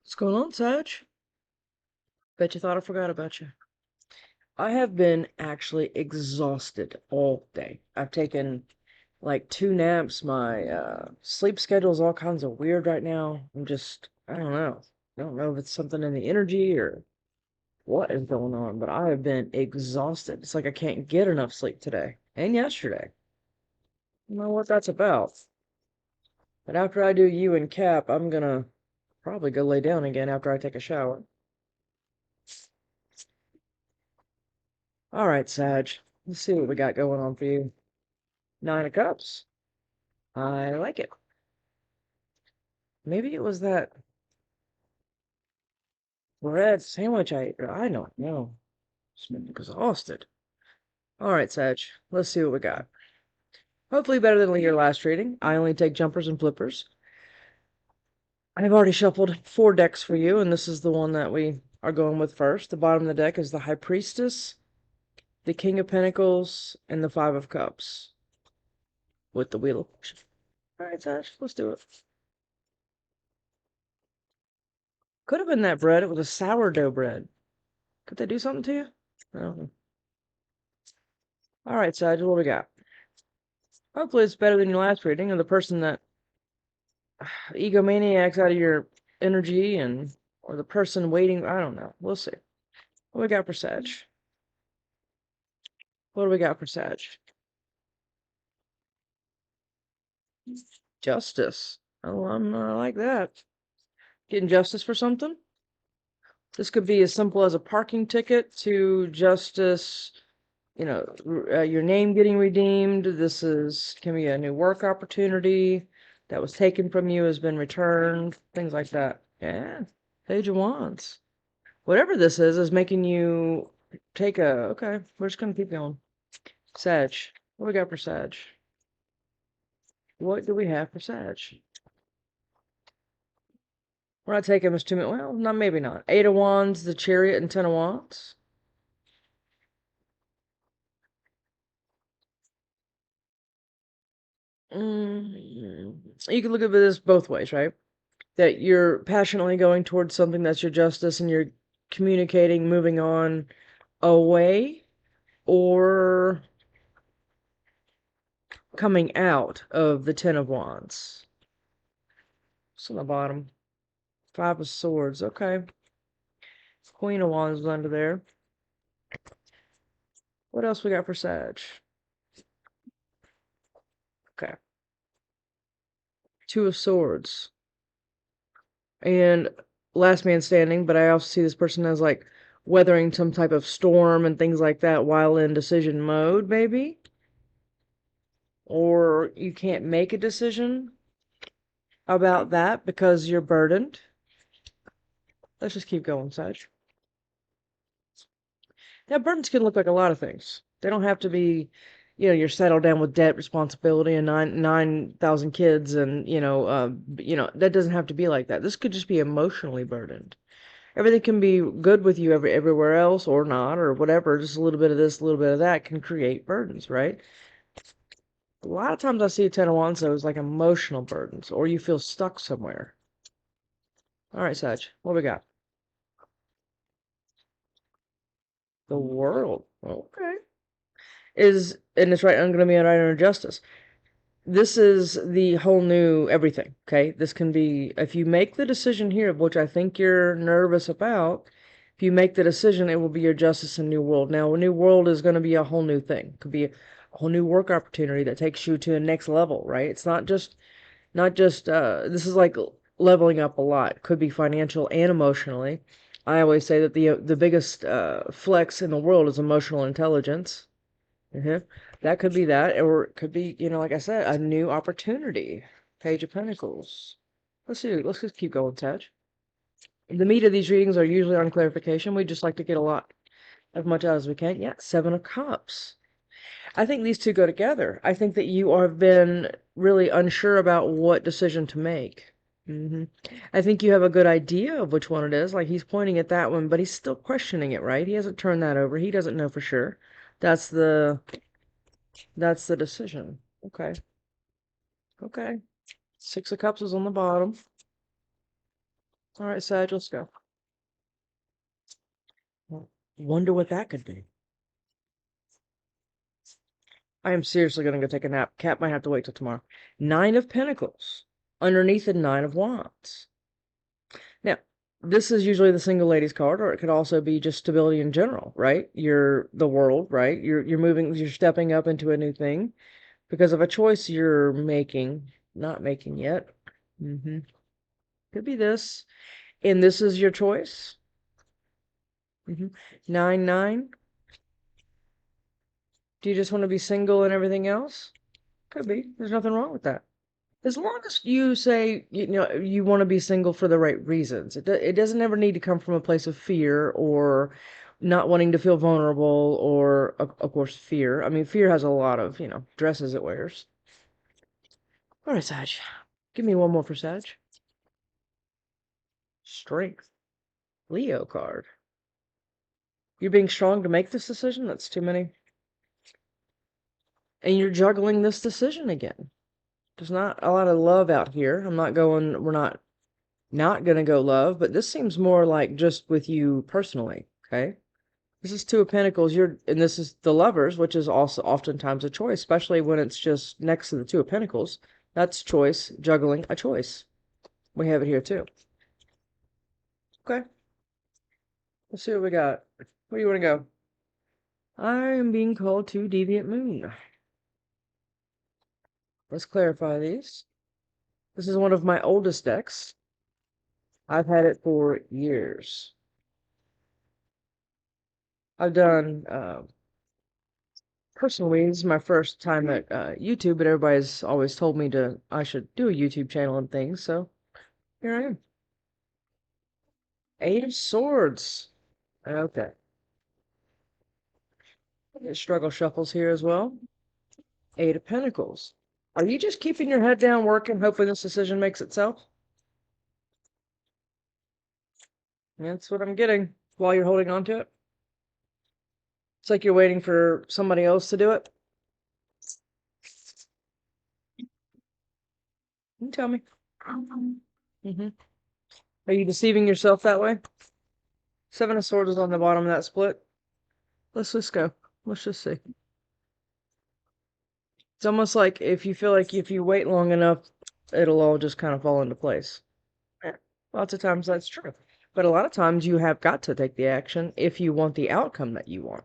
What's going on, Sag? Bet you thought I forgot about you. I have been actually exhausted all day. I've taken like 2 naps. My sleep schedule is all kinds of weird right now. I don't know. I don't know if it's something in the energy or what is going on, but I have been exhausted. It's like I can't get enough sleep today and yesterday. I don't know what that's about. But after I do you and Cap, I'm gonna probably go lay down again after I take a shower. All right, Sag. Let's see what we got going on for you. 9 of Cups. I like it. Maybe it was that bread sandwich I ate. I don't know. Just been exhausted. All right, Sag. Let's see what we got. Hopefully better than your last reading. I only take jumpers and flippers. I've already shuffled 4 decks for you, and this is the one that we are going with first. The bottom of the deck is the High Priestess, the King of Pentacles, and the 5 of Cups with the Wheel of Fortune. All right, Sag. Let's do it. Could have been that bread. It was a sourdough bread. Could they do something to you? I don't know. All right, Sag, what we got? Hopefully it's better than your last reading of the person that egomaniacs out of your energy or the person waiting. I don't know. We'll see. What we got for Sag? What do we got for Sag? Justice. Oh, I like that. Getting justice for something? This could be as simple as a parking ticket to justice, your name getting redeemed. Can be a new work opportunity that was taken from you, has been returned, things like that. Yeah, Page of Wands. Whatever this is making you okay, we're just gonna keep going. Sag. What we got for Sag? What do we have for Sag? We're not taking this too much. Well, not maybe not. 8 of Wands, the Chariot, and 10 of Wands. You can look at this both ways, right? That you're passionately going towards something that's your justice and you're communicating, moving on away, or coming out of the 10 of Wands. It's on the bottom. 5 of Swords. Okay. Queen of Wands is under there. What else we got for Sag? Okay. 2 of Swords. And last man standing, but I also see this person as like weathering some type of storm and things like that while in decision mode, maybe. Or you can't make a decision about that because you're burdened. Let's just keep going, Sag. Now, burdens can look like a lot of things. They don't have to be, you're settled down with debt, responsibility, and 9,000 kids, and that doesn't have to be like that. This could just be emotionally burdened. Everything can be good with you everywhere else, or not, or whatever. Just a little bit of this, a little bit of that can create burdens, right? A lot of times I see a 10 of Wands, though, as like emotional burdens, or you feel stuck somewhere. All right, Sag, what we got? The World. Okay. And it's right, I'm going to be right under Justice. This is the whole new everything, okay? This can be, if you make the decision here, which I think you're nervous about, if you make the decision, it will be your Justice and New World. Now, a New World is going to be a whole new thing. It could be a whole new work opportunity that takes you to the next level, right? It's not just this is like leveling up a lot. It could be financial and emotionally. I always say that the biggest flex in the world is emotional intelligence. That could be that, or it could be, like I said, a new opportunity. Page of Pentacles. Let's see. Let's just keep going, Sag. The meat of these readings are usually on clarification. We just like to get as much out as we can. Yeah, 7 of Cups. I think these two go together. I think that you have been really unsure about what decision to make. I think you have a good idea of which one it is. Like he's pointing at that one, but he's still questioning it, right? He hasn't turned that over. He doesn't know for sure. That's the That's the decision. Okay. Okay. 6 of Cups is on the bottom. All right, Sag, let's go. Wonder what that could be. I am seriously going to go take a nap. Cat might have to wait till tomorrow. Nine of Pentacles. Underneath the Nine of Wands. Now, this is usually the single ladies card, or it could also be just stability in general, right? You're the world, right? You're moving, you're stepping up into a new thing because of a choice you're making, not making yet. Could be this. And this is your choice. 9-9. Do you just want to be single and everything else? Could be. There's nothing wrong with that. As long as you say, you want to be single for the right reasons. It doesn't ever need to come from a place of fear or not wanting to feel vulnerable or, of course, fear. I mean, fear has a lot of, dresses it wears. All right, Sag. Give me one more for Sag. Strength. Leo card. You're being strong to make this decision? That's too many. And you're juggling this decision again. There's not a lot of love out here. We're not gonna go love, but this seems more like just with you personally, okay? This is Two of Pentacles, and this is the Lovers, which is also oftentimes a choice, especially when it's just next to the Two of Pentacles. That's choice, juggling a choice. We have it here too. Okay, let's see what we got. Where do you want to go? I am being called to Deviant Moon. Let's clarify these. This is one of my oldest decks. I've had it for years. I've done personally, this is my first time at YouTube, but everybody's always told me I should do a YouTube channel and things, so here I am. Eight of Swords. Okay. Struggle shuffles here as well. Eight of Pentacles. Are you just keeping your head down, working, hoping this decision makes itself? That's what I'm getting while you're holding on to it. It's like you're waiting for somebody else to do it. You tell me. Mm-hmm. Are you deceiving yourself that way? Seven of Swords is on the bottom of that split. Let's just go. Let's just see. It's almost like if you feel like if you wait long enough, it'll all just kind of fall into place. Yeah, lots of times that's true. But a lot of times you have got to take the action if you want the outcome that you want.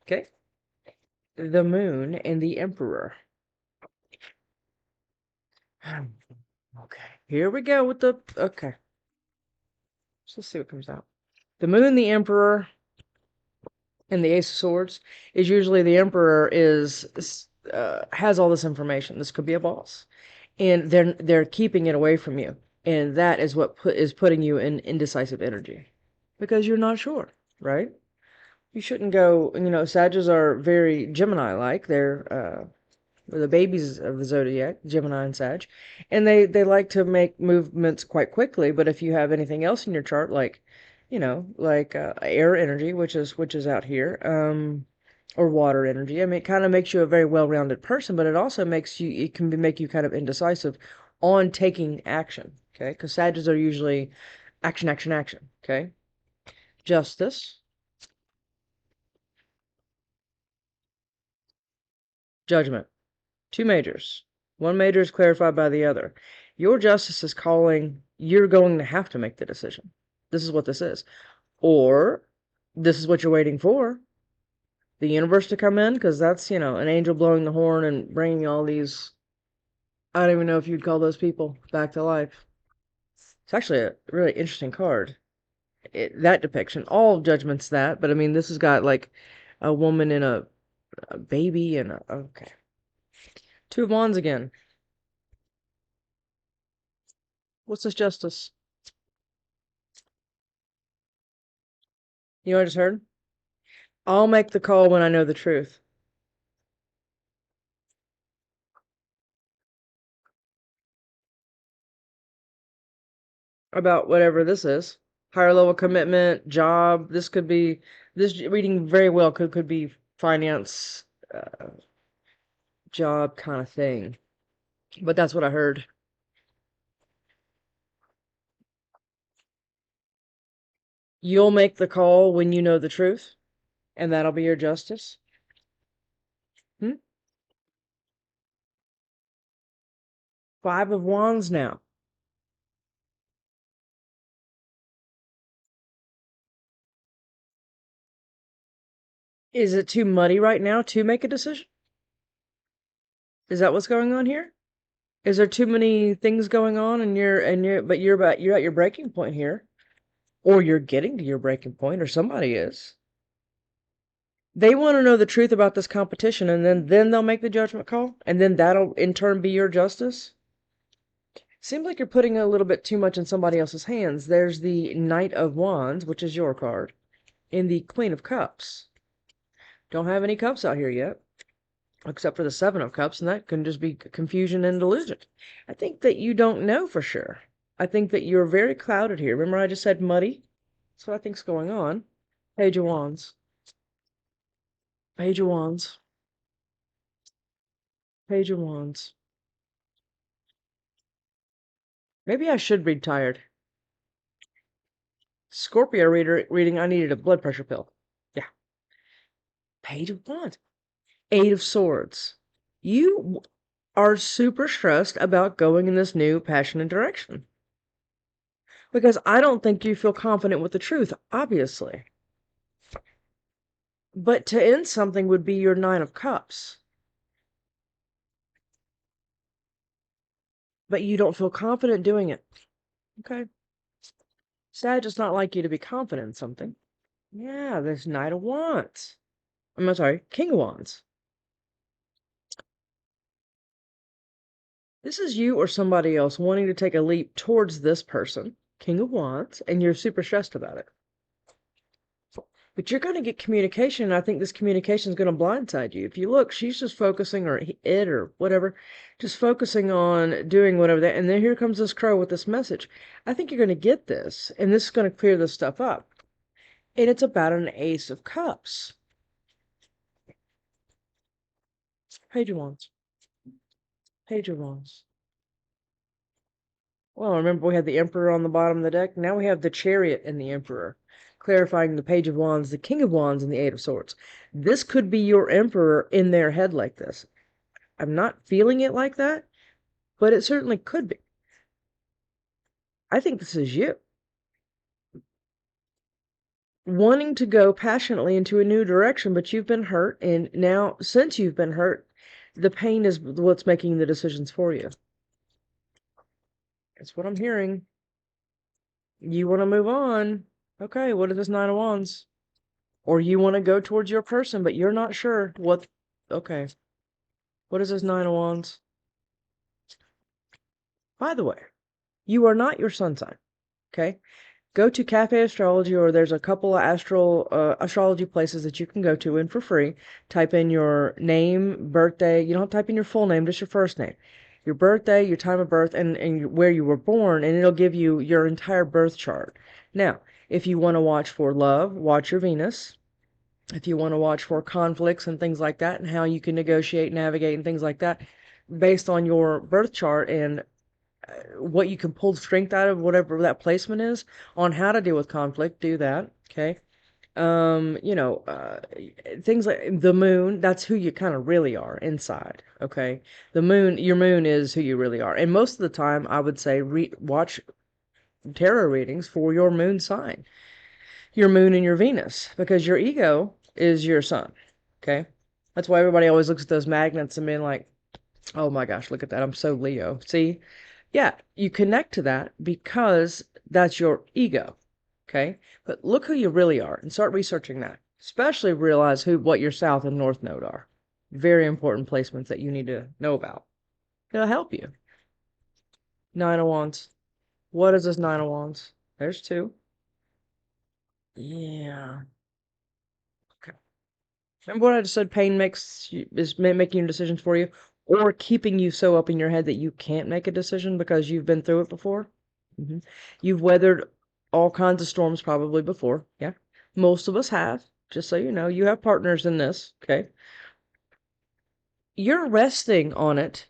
Okay? The Moon and the Emperor. Okay, here we go with the... Okay. Let's see what comes out. The Moon, the Emperor, and the Ace of Swords is usually the Emperor has all this information. This could be a boss. And they're keeping it away from you. And that is what is putting you in indecisive energy. Because you're not sure, right? You shouldn't go, Sagittarius are very Gemini-like. They're the babies of the zodiac, Gemini and Sag, and they like to make movements quite quickly. But if you have anything else in your chart, like, air energy, which is out here, or water energy, I mean, it kind of makes you a very well-rounded person, but it can make you kind of indecisive on taking action. Okay, because Sagittarius are usually action, action, action. Okay, Justice, Judgment. Two majors. One major is clarified by the other. Your justice is calling, you're going to have to make the decision. This is what this is. Or this is what you're waiting for. The universe to come in, because that's, an angel blowing the horn and bringing all these, I don't even know if you'd call those people back to life. It's actually a really interesting card. That depiction. All judgments that, but I mean, this has got like a woman and a baby and okay. Two of Wands again. What's this justice? You know what I just heard? I'll make the call when I know the truth about whatever this is. Higher level commitment, job. This reading very well could be finance, job kind of thing. But that's what I heard. You'll make the call when you know the truth, and that'll be your justice. Hmm? Five of Wands now. Is it too muddy right now to make a decision? Is that what's going on here? Is there too many things going on and you're at your breaking point here? Or you're getting to your breaking point, or somebody is. They want to know the truth about this competition, and then they'll make the judgment call, and then that'll in turn be your justice. Seems like you're putting a little bit too much in somebody else's hands. There's the Knight of Wands, which is your card, and the Queen of Cups. Don't have any cups out here yet, except for the Seven of Cups, and that can just be confusion and delusion. I think that you don't know for sure. I think that you're very clouded here. Remember I just said muddy? That's what I think's going on. Page of Wands. Page of Wands. Page of Wands. Maybe I should read tired. Scorpio reading, I needed a blood pressure pill. Yeah. Page of Wands. Eight of Swords. You are super stressed about going in this new passionate direction. Because I don't think you feel confident with the truth, obviously. But to end something would be your Nine of Cups. But you don't feel confident doing it. Okay. Sag does not like you to be confident in something. Yeah, there's Knight of Wands. I'm sorry, King of Wands. This is you or somebody else wanting to take a leap towards this person, King of Wands, and you're super stressed about it. But you're going to get communication, and I think this communication is going to blindside you. If you look, she's just focusing, or it, or whatever, just focusing on doing whatever that. And then here comes this crow with this message. I think you're going to get this, and this is going to clear this stuff up. And it's about an Ace of Cups. Page of Wands. Page of Wands. Well, remember we had the Emperor on the bottom of the deck? Now we have the Chariot and the Emperor, clarifying the Page of Wands, the King of Wands, and the Eight of Swords. This could be your Emperor in their head like this. I'm not feeling it like that, but it certainly could be. I think this is you. Wanting to go passionately into a new direction, but you've been hurt, and now, since you've been hurt, the pain is what's making the decisions for you. That's what I'm hearing. You want to move on. Okay, what is this Nine of Wands? Or you want to go towards your person, but you're not sure what... Okay. What is this Nine of Wands? By the way, you are not your sun sign. Okay? Go to Cafe Astrology, or there's a couple of astrology places that you can go to and for free. Type in your name, birthday. You don't have to type in your full name, just your first name. Your birthday, your time of birth, and where you were born, and it'll give you your entire birth chart. Now, if you want to watch for love, watch your Venus. If you want to watch for conflicts and things like that, and how you can negotiate, navigate, and things like that, based on your birth chart and what you can pull strength out of, whatever that placement is, on how to deal with conflict, do that. Okay. You know, things like the moon, that's who you kind of really are inside. Okay. The moon, your moon is who you really are. And most of the time, I would say watch tarot readings for your moon sign, your moon and your Venus, because your ego is your sun. Okay. That's why everybody always looks at those magnets and being like, oh my gosh, look at that. I'm so Leo. See? Yeah, you connect to that because that's your ego. Okay. But look who you really are and start researching that. Especially realize what your south and north node are. Very important placements that you need to know about. It'll help you. Nine of Wands. What is this Nine of Wands? There's two. Yeah. Okay. Remember what I just said? Pain is making decisions for you, or keeping you so up in your head that you can't make a decision because you've been through it before. You've weathered all kinds of storms probably before. Yeah. Most of us have. Just so you know, you have partners in this. Okay. You're resting on it.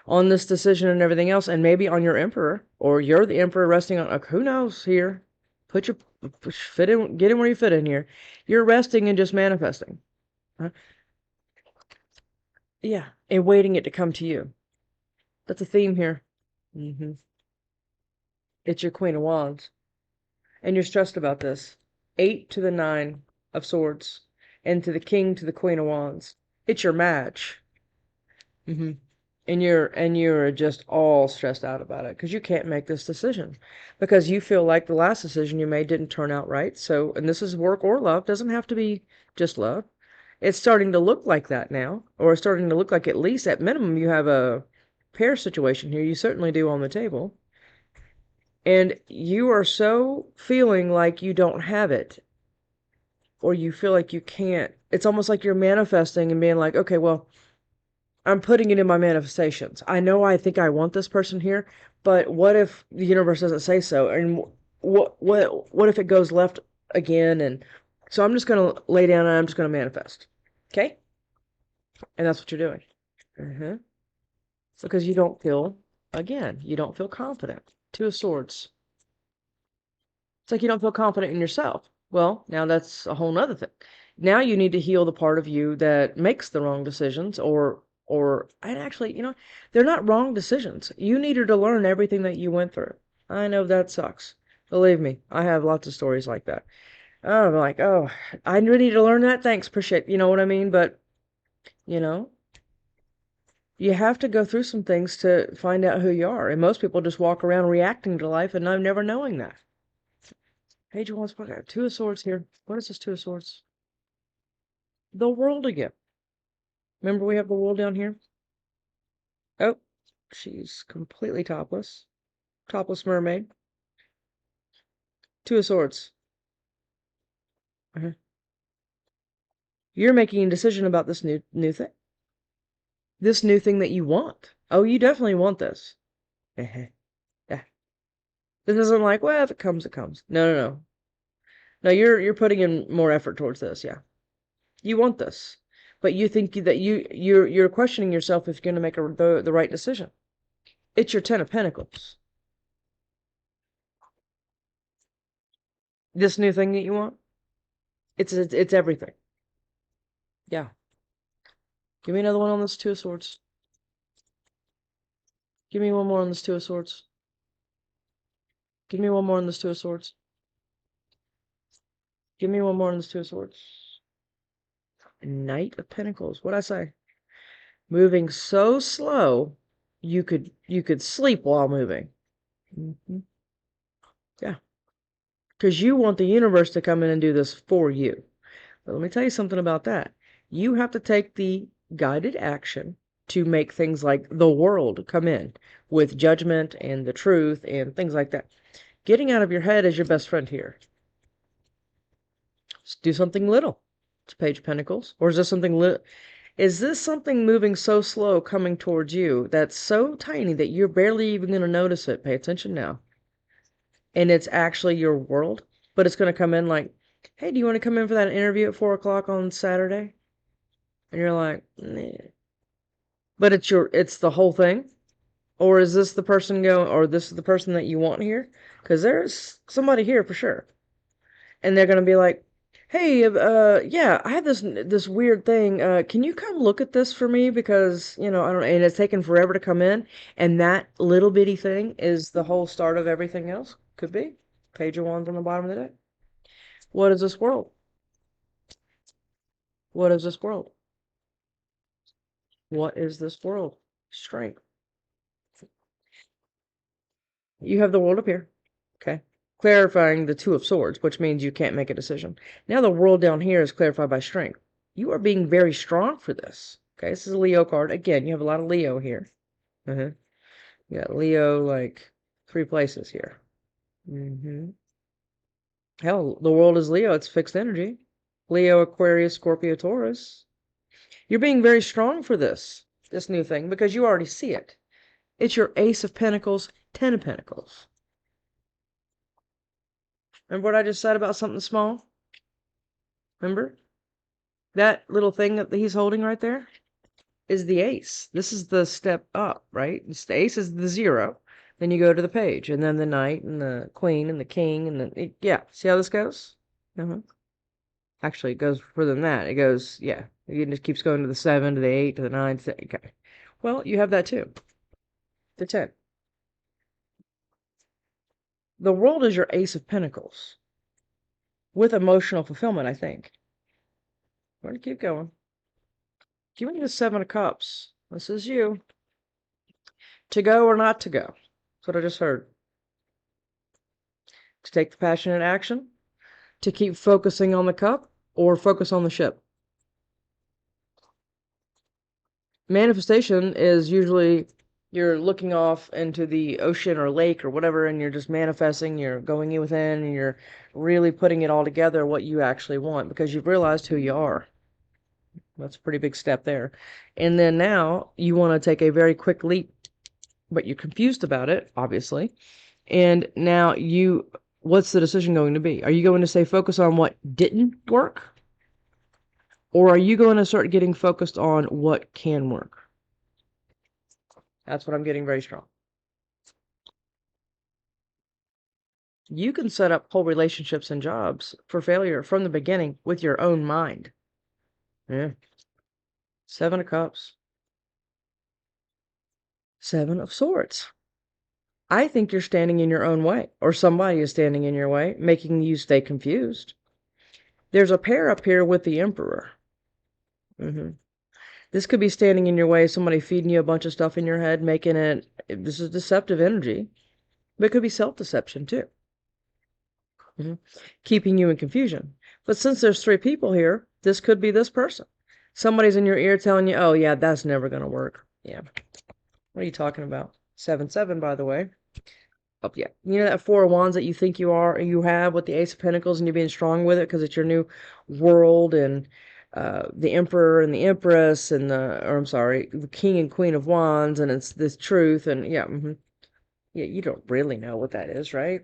On this decision and everything else, and maybe on your Emperor, or you're the Emperor resting on, who knows here. Fit in, get in where you fit in here. You're resting and just manifesting. Huh? Yeah, and waiting it to come to you. That's a theme here. Hmm It's your Queen of Wands. And you're stressed about this. 8 to the 9 of Swords. And to the King to the Queen of Wands. It's your match. hmm And you're just all stressed out about it because you can't make this decision because you feel like the last decision you made didn't turn out right. So, and this is work or love, doesn't have to be just love. It's starting to look like that now, or it's starting to look like at least at minimum you have a pair situation here. You certainly do on the table. And you are so feeling like you don't have it, or you feel like you can't. It's almost like you're manifesting and being like, okay, well, I'm putting it in my manifestations. I know I think I want this person here, but what if the universe doesn't say so? And what if it goes left again? And so I'm just gonna lay down and I'm just gonna manifest. Okay? And that's what you're doing. Mm-hmm. Because you don't feel, again, you don't feel confident. Two of Swords. It's like you don't feel confident in yourself. Well, now that's a whole nother thing. Now you need to heal the part of you that makes the wrong decisions or and actually, they're not wrong decisions. You needed to learn everything that you went through. I know that sucks. Believe me, I have lots of stories like that. Oh, I'm like, oh, I really need to learn that. Thanks, appreciate, you know what I mean? But, you know, you have to go through some things to find out who you are. And most people just walk around reacting to life and I'm never knowing that. Page of Wands, Two of Swords here. What is this Two of Swords? The World again. Remember we have the World down here? Oh, she's completely topless. Topless mermaid. Two of Swords. Uh-huh. You're making a decision about this new thing. This new thing that you want. Oh, you definitely want this. Uh-huh. Yeah. This isn't like, well, if it comes, it comes. No, no, no. No, you're putting in more effort towards this, yeah. You want this. But you think that you're questioning yourself if you're going to make the right decision. It's your Ten of Pentacles. This new thing that you want, it's everything. Yeah. Give me another one on this Two of Swords. Give me one more on this Two of Swords. Give me one more on this Two of Swords. Give me one more on this Two of Swords. Knight of Pentacles. What'd I say? Moving so slow, you could sleep while moving. Yeah. Because you want the universe to come in and do this for you. But let me tell you something about that. You have to take the guided action to make things like the world come in with judgment and the truth and things like that. Getting out of your head is your best friend here. Just do something little. It's Page of Pentacles. Or is this something is this something moving so slow coming towards you that's so tiny that you're barely even going to notice it? Pay attention now. And it's actually your world, but it's going to come in like, hey, do you want to come in for that interview at 4 o'clock on Saturday? And you're like, nah. But it's the whole thing? Or is this the person or this is the person that you want here? Because there's somebody here for sure. And they're going to be like, hey, yeah, I have this weird thing. Can you come look at this for me? Because, I don't know, and it's taken forever to come in. And that little bitty thing is the whole start of everything else. Could be. Page of Wands on the bottom of the deck. What is this world? What is this world? What is this world? Strength. You have the world up here. Okay. Clarifying the Two of Swords, which means you can't make a decision. Now the world down here is clarified by strength. You are being very strong for this. Okay, this is a Leo card. Again, you have a lot of Leo here. You got Leo like 3 places here. Hell, the world is Leo. It's fixed energy. Leo, Aquarius, Scorpio, Taurus. You're being very strong for this new thing, because you already see it. It's your Ace of Pentacles, Ten of Pentacles. Remember what I just said about something small? Remember? That little thing that he's holding right there is the ace. This is the step up, right? The ace is the 0. Then you go to the page, and then the knight, and the queen, and the king, and then, yeah. See how this goes? Actually, it goes further than that. It goes, yeah. It just keeps going to the 7, to the 8, to the 9, to the, okay. Well, you have that too. The 10. The world is your ace of pentacles. With emotional fulfillment, I think. We're going to keep going. Give me the 7 of cups. This is you. To go or not to go. That's what I just heard. To take the passionate action. To keep focusing on the cup or focus on the ship. Manifestation is usually you're looking off into the ocean or lake or whatever, and you're just manifesting, you're going in within, and you're really putting it all together what you actually want because you've realized who you are. That's a pretty big step there. And then now you want to take a very quick leap, but you're confused about it, obviously. And now what's the decision going to be? Are you going to say focus on what didn't work? Or are you going to start getting focused on what can work? That's what I'm getting very strong. You can set up whole relationships and jobs for failure from the beginning with your own mind. Yeah. 7 of Cups. 7 of Swords. I think you're standing in your own way, or somebody is standing in your way, making you stay confused. There's a pair up here with the Emperor. This could be standing in your way, somebody feeding you a bunch of stuff in your head, making it, this is deceptive energy, but it could be self-deception too. Keeping you in confusion. But since there's 3 people here, this could be this person. Somebody's in your ear telling you, oh yeah, that's never going to work. Yeah. What are you talking about? 7-7, by the way. Oh, yeah. You know that 4 of Wands that you think you have with the Ace of Pentacles, and you're being strong with it because it's your new world, and the Emperor and the Empress, and the King and Queen of Wands, and it's this truth, and yeah, yeah, you don't really know what that is, right?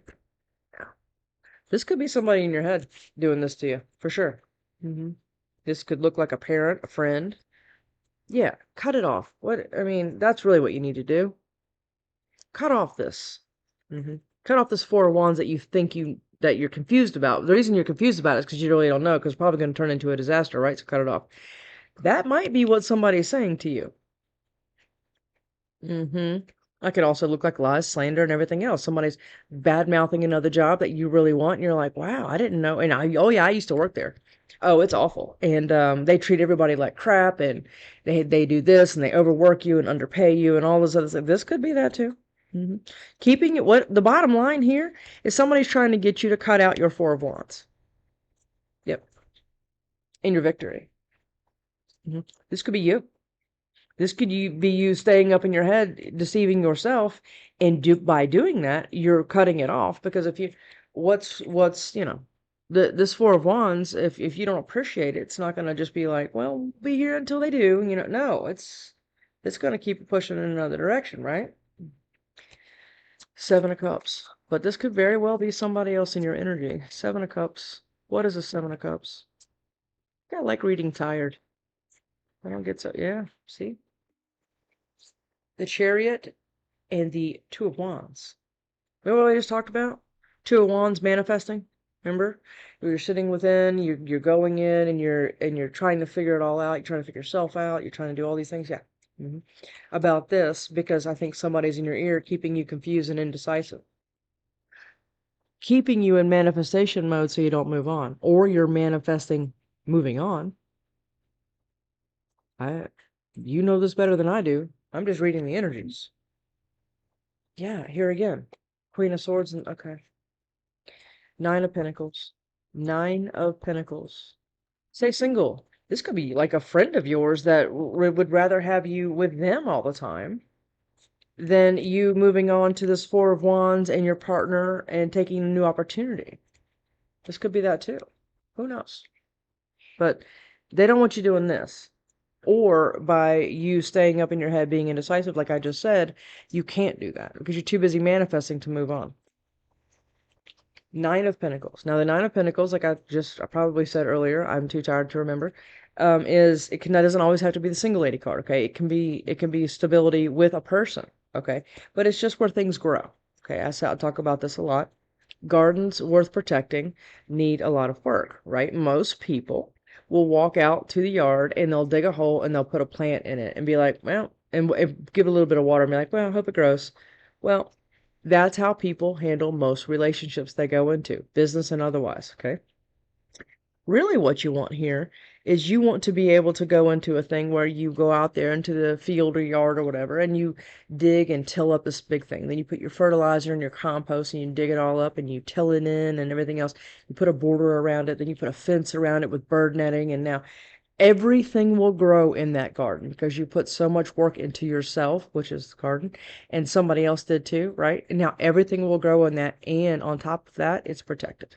This could be somebody in your head doing this to you, for sure. This could look like a parent, a friend. Yeah, cut it off. That's really what you need to do. Cut off this. Cut off this 4 of Wands that you think that you're confused about. The reason you're confused about it is because you really don't know, because it's probably going to turn into a disaster, right? So cut it off. That might be what somebody's saying to you. That could also look like lies, slander, and everything else. Somebody's bad-mouthing another job that you really want, and you're like, wow, I didn't know. And oh yeah, I used to work there. Oh, it's awful. And they treat everybody like crap, and they do this, and they overwork you and underpay you and all this other stuff. This could be that too. Keeping it, what the bottom line here is somebody's trying to get you to cut out your 4 of Wands. Yep. In your victory. This could be you. This could be you staying up in your head, deceiving yourself, and by doing that, you're cutting it off. Because if you, what's this 4 of Wands, if you don't appreciate it, it's not going to just be like, well, be here until they do. No, it's going to keep pushing in another direction, right? 7 of Cups. But this could very well be somebody else in your energy. 7 of Cups. What is a 7 of Cups? I like reading tired. I don't get so, yeah, see? The Chariot and the 2 of Wands. Remember what I just talked about? 2 of Wands manifesting. Remember? You're sitting within, you're going in, and you're trying to figure it all out. You're trying to figure yourself out. You're trying to do all these things. Yeah. About this, because I think somebody's in your ear keeping you confused and indecisive. Keeping you in manifestation mode so you don't move on. Or you're manifesting moving on. You know this better than I do. I'm just reading the energies. Yeah, here again. Queen of Swords and okay. 9 of Pentacles. 9 of Pentacles. Stay single. This could be like a friend of yours that would rather have you with them all the time than you moving on to this 4 of Wands and your partner and taking a new opportunity. This could be that too. Who knows? But they don't want you doing this. Or by you staying up in your head being indecisive, like I just said, you can't do that because you're too busy manifesting to move on. 9 of Pentacles. Now, the 9 of Pentacles, like I probably said earlier, I'm too tired to remember, that doesn't always have to be the single lady card, okay? It can be stability with a person. okay? But it's just where things grow, okay? I talk about this a lot. Gardens worth protecting need a lot of work, right? Most people will walk out to the yard and they'll dig a hole and they'll put a plant in it and be like, well, and give a little bit of water and be like, well, I hope it grows. Well, that's how people handle most relationships they go into, business and otherwise, okay? Really what you want here is you want to be able to go into a thing where you go out there into the field or yard or whatever and you dig and till up this big thing. Then you put your fertilizer and your compost and you dig it all up and you till it in and everything else. You put a border around it, then you put a fence around it with bird netting, and now everything will grow in that garden because you put so much work into yourself, which is the garden, and somebody else did too, right? And now everything will grow in that, and on top of that, it's protected.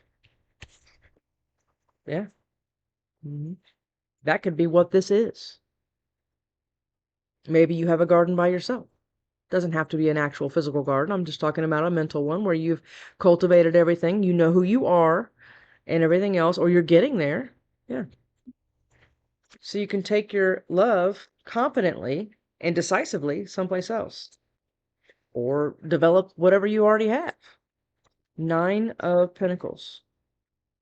Yeah. Mhm. That could be what this is. Maybe you have a garden by yourself. Doesn't have to be an actual physical garden. I'm just talking about a mental one where you've cultivated everything. You know who you are and everything else, or you're getting there. Yeah. So you can take your love confidently and decisively someplace else or develop whatever you already have. Nine of Pentacles.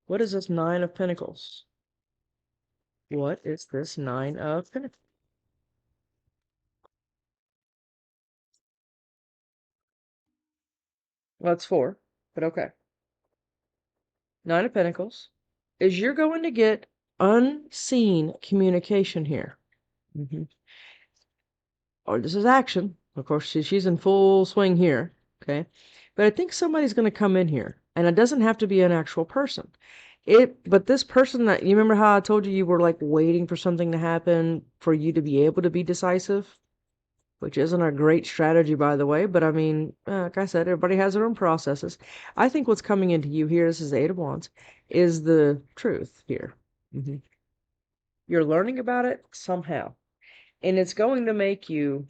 What is this Nine of Pentacles? What is this Nine of Pentacles? Well, it's four, but okay. Nine of Pentacles is you're going to get unseen communication here. Mm-hmm. Or this is action. Of course, she's in full swing here. Okay. But I think somebody's going to come in here. And it doesn't have to be an actual person. But this person that, you remember how I told you were like waiting for something to happen for you to be able to be decisive? Which isn't a great strategy, by the way. But I mean, like I said, everybody has their own processes. I think what's coming into you here, this is the Eight of Wands, is the truth here. Mm-hmm. You're learning about it somehow. And it's going to make you,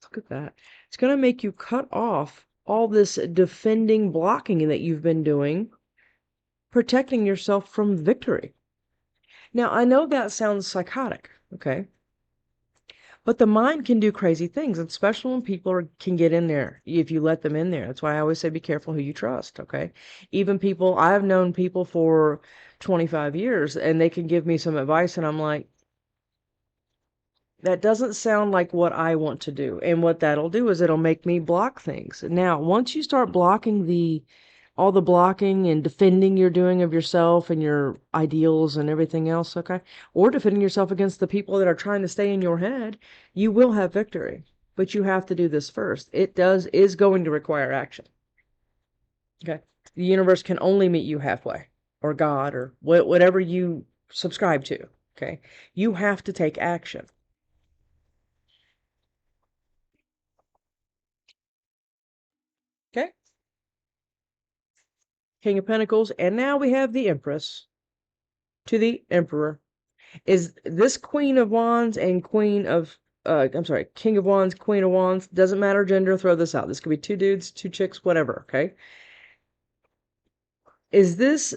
look at that, it's going to make you cut off all this defending, blocking that you've been doing, protecting yourself from victory. Now, I know that sounds psychotic, okay? But the mind can do crazy things, especially when can get in there if you let them in there. That's why I always say be careful who you trust, okay? Even people, I've known people for 25 years and they can give me some advice and I'm like, that doesn't sound like what I want to do. And what that'll do is it'll make me block things. Now, once you start blocking all the blocking and defending you're doing of yourself and your ideals and everything else, okay? Or defending yourself against the people that are trying to stay in your head, you will have victory. But you have to do this first. Is going to require action. Okay? The universe can only meet you halfway, or God, or whatever you subscribe to. Okay? You have to take action. Okay? King of Pentacles, and now we have the Empress to the Emperor. Is this Queen of Wands and I'm sorry, King of Wands, Queen of Wands, doesn't matter gender, throw this out. This could be two dudes, two chicks, whatever, okay? Is this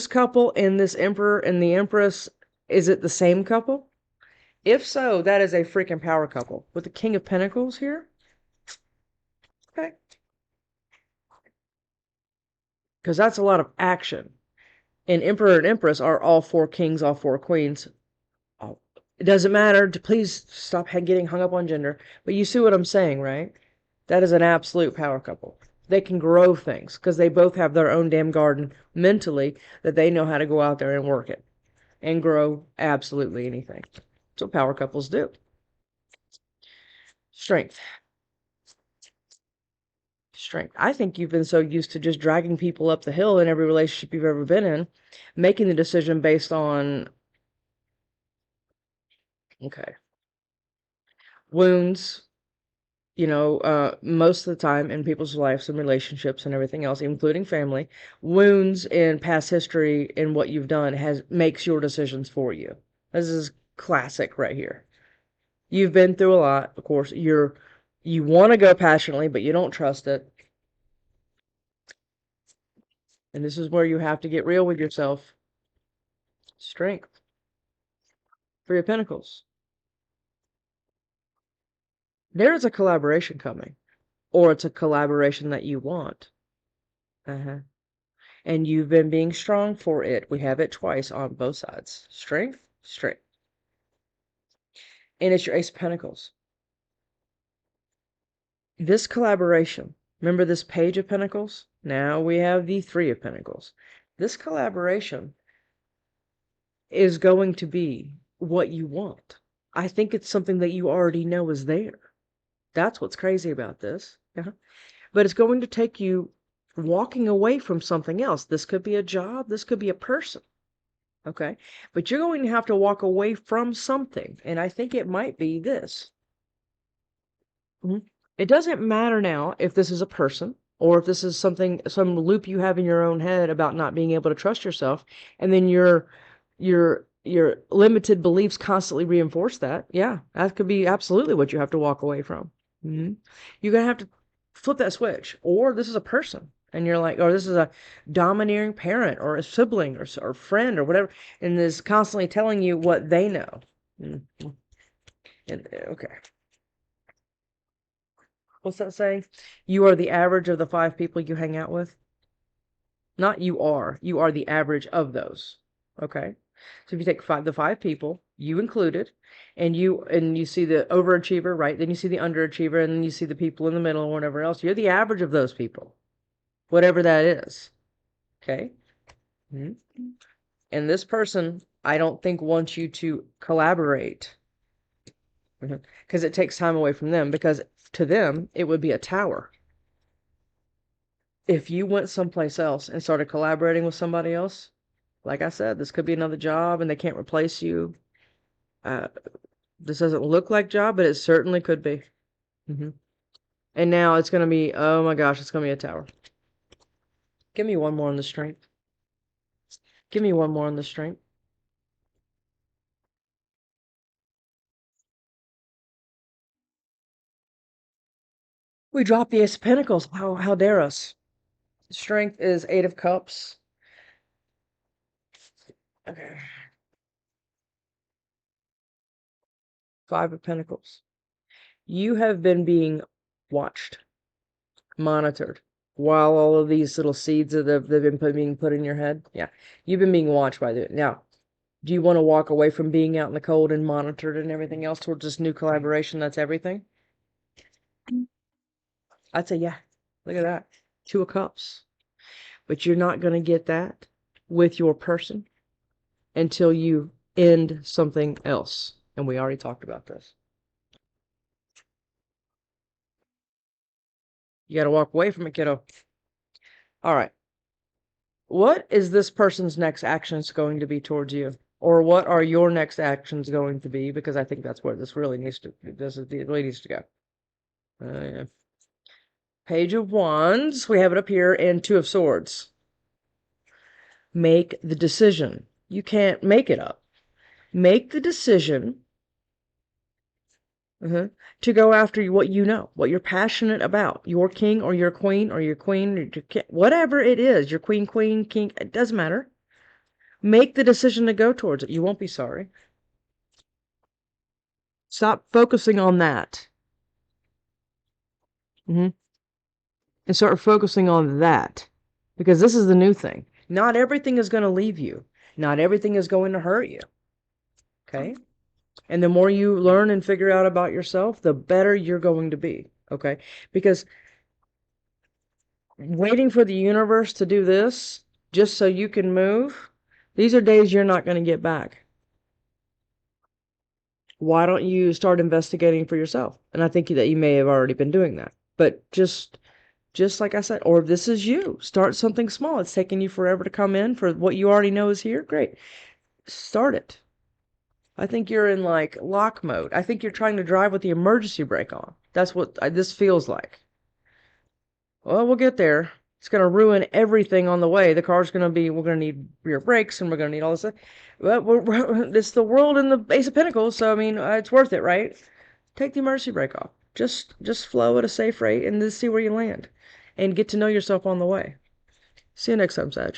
couple and this Emperor and the Empress, is it the same couple? If so, that is a freaking power couple. With the King of Pentacles here, okay? Because that's a lot of action. And Emperor and Empress are all four kings, all four queens. It doesn't matter. Please stop getting hung up on gender. But you see what I'm saying, right? That is an absolute power couple. They can grow things because they both have their own damn garden mentally that they know how to go out there and work it and grow absolutely anything. That's what power couples do. Strength. Strength. I think you've been so used to just dragging people up the hill in every relationship you've ever been in, making the decision based on, okay, wounds, most of the time in people's lives and relationships and everything else, including family, wounds in past history and what you've done makes your decisions for you. This is classic right here. You've been through a lot, of course. You want to go passionately, but you don't trust it. And this is where you have to get real with yourself. Strength. Three of Pentacles. There is a collaboration coming, or it's a collaboration that you want. Uh-huh. And you've been being strong for it. We have it twice on both sides. Strength, strength. And it's your Ace of Pentacles. This collaboration, remember this Page of Pentacles? Now we have the Three of Pentacles. This collaboration is going to be what you want. I think it's something that you already know is there. That's what's crazy about this. Yeah. But it's going to take you walking away from something else. This could be a job, this could be a person. Okay. But you're going to have to walk away from something. And I think it might be this. It doesn't matter now if this is a person or if this is something, some loop you have in your own head about not being able to trust yourself. And then your limited beliefs constantly reinforce that. Yeah, that could be absolutely what you have to walk away from. You're going to have to flip that switch. Or this is a person. And you're like, or this is a domineering parent or a sibling or friend or whatever, and is constantly telling you what they know. Okay. What's that saying? You are the average of the 5 people you hang out with. Not you are. You are the average of those. Okay. So if you take the 5 people, you included, and you see the overachiever, right? Then you see the underachiever, and then you see the people in the middle and whatever else. You're the average of those people, whatever that is. Okay. And this person, I don't think wants you to collaborate, because it takes time away from them, because to them, it would be a tower. If you went someplace else and started collaborating with somebody else, like I said, this could be another job and they can't replace you. This doesn't look like job, but it certainly could be. And now it's going to be, oh my gosh, it's going to be a tower. Give me one more on the strength. Give me one more on the strength. We dropped the Ace of Pentacles. How dare us? Strength is 8 of Cups. Okay. 5 of Pentacles. You have been being watched, monitored, while all of these little seeds that they've been being put in your head. Yeah. You've been being watched by the now. Do you want to walk away from being out in the cold and monitored and everything else towards this new collaboration that's everything? I'd say, yeah. Look at that. 2 of Cups. But you're not going to get that with your person until you end something else. And we already talked about this. You got to walk away from it, kiddo. All right. What is this person's next actions going to be towards you? Or what are your next actions going to be? Because I think that's where this really needs to, it really needs to go. Yeah. Page of Wands. We have it up here, and 2 of Swords. Make the decision. You can't make it up. Make the decision to go after what you know, what you're passionate about. Your king or your queen or your queen, or your king, whatever it is, your queen, king, it doesn't matter. Make the decision to go towards it. You won't be sorry. Stop focusing on that. And start focusing on that. Because this is the new thing. Not everything is going to leave you. Not everything is going to hurt you. Okay? And the more you learn and figure out about yourself, the better you're going to be. Okay? Because waiting for the universe to do this just so you can move, these are days you're not going to get back. Why don't you start investigating for yourself? And I think that you may have already been doing that. But just like I said, or if this is you, start something small. It's taking you forever to come in for what you already know is here. Great. Start it. I think you're in like lock mode. I think you're trying to drive with the emergency brake on. That's what this feels like. Well, we'll get there. It's going to ruin everything on the way. The car's going to be, we're going to need rear brakes and we're going to need all this stuff. But it's the world in the Ace of Pentacles, so I mean, it's worth it, right? Take the emergency brake off. Just flow at a safe rate and then see where you land. And get to know yourself on the way. See you next time, Sag.